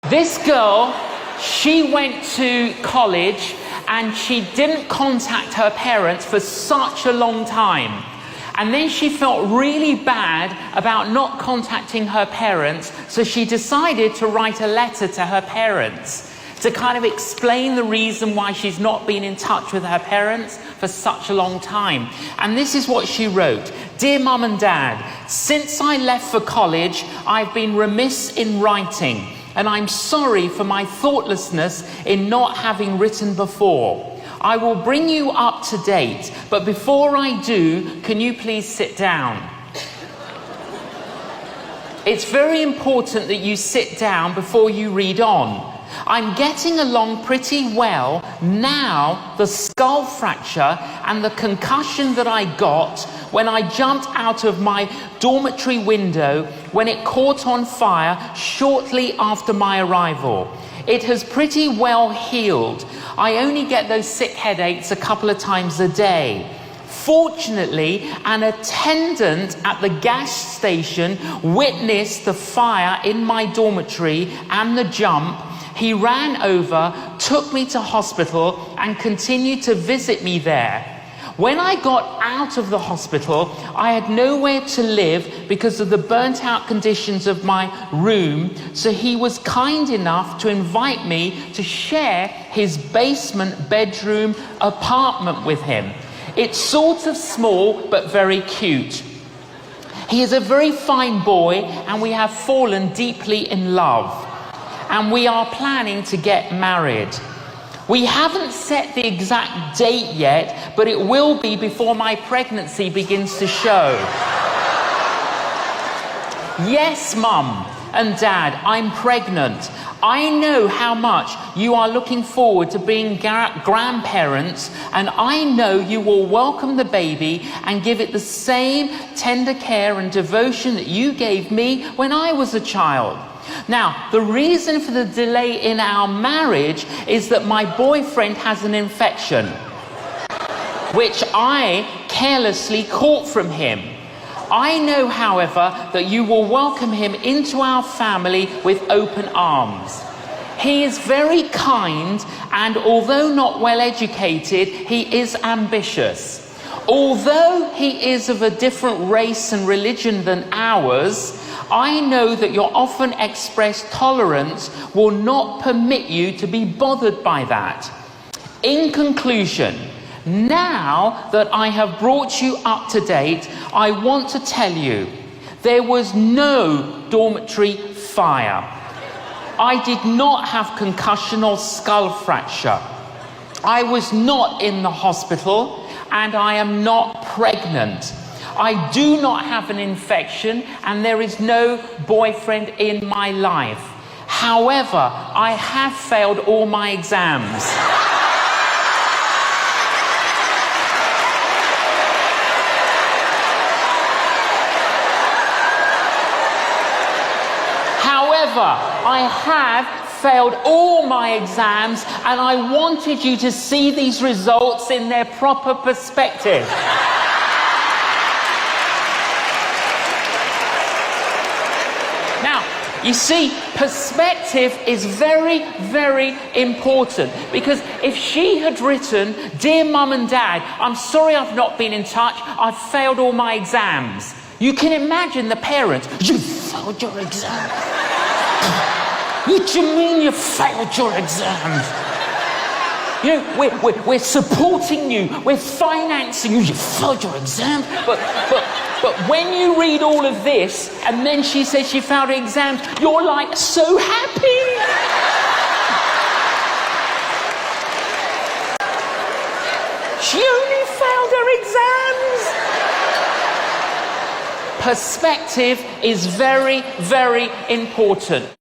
This girl, she went to college and she didn't contact her parents for such a long time. And then she felt really bad about not contacting her parents, so she decided to write a letter to her parents to kind of explain the reason why she's not been in touch with her parents for such a long time. And this is what she wrote. Dear Mum and Dad, since I left for college, I've been remiss in writing, and I'm sorry for my thoughtlessness in not having written before. I will bring you up to date, but before I do, can you please sit down? It's very important that you sit down before you read on. I'm getting along pretty well now. The skull fracture and the concussion that I got when I jumped out of my dormitory window when it caught on fire shortly after my arrival. It has pretty well healed. I only get those sick headaches a couple of times a day. Fortunately, an attendant at the gas station witnessed the fire in my dormitory and the jump. He ran over, took me to hospital, and continued to visit me there. When I got out of the hospital, I had nowhere to live because of the burnt out conditions of my room, so he was kind enough to invite me to share his basement bedroom apartment with him. It's sort of small, but very cute. He is a very fine boy, and we have fallen deeply in love. And we are planning to get married. We haven't set the exact date yet, but it will be before my pregnancy begins to show. Yes, Mum and Dad, I'm pregnant. I know how much you are looking forward to being grandparents, and I know you will welcome the baby and give it the same tender care and devotion that you gave me when I was a child. Now, the reason for the delay in our marriage is that my boyfriend has an infection, which I carelessly caught from him. I know, however, that you will welcome him into our family with open arms. He is very kind, and although not well educated, he is ambitious. Although he is of a different race and religion than ours, I know that your often expressed tolerance will not permit you to be bothered by that. In conclusion, now that I have brought you up to date, I want to tell you, there was no dormitory fire. I did not have concussion or skull fracture. I was not in the hospital, and I am not pregnant. I do not have an infection, and there is no boyfriend in my life. However, I have failed all my exams. However, I have failed all my exams, and I wanted you to see these results in their proper perspective. Now, you see, perspective is very, very important, because if she had written, Dear Mum and Dad, I'm sorry I've not been in touch, I've failed all my exams. You can imagine the parents, you failed your exams. What do you mean you failed your exams? You know, we're supporting you, we're financing you, you failed your exams. But when you read all of this, and then she says she failed her exams, you're like so happy. She only failed her exams. Perspective is very, very important.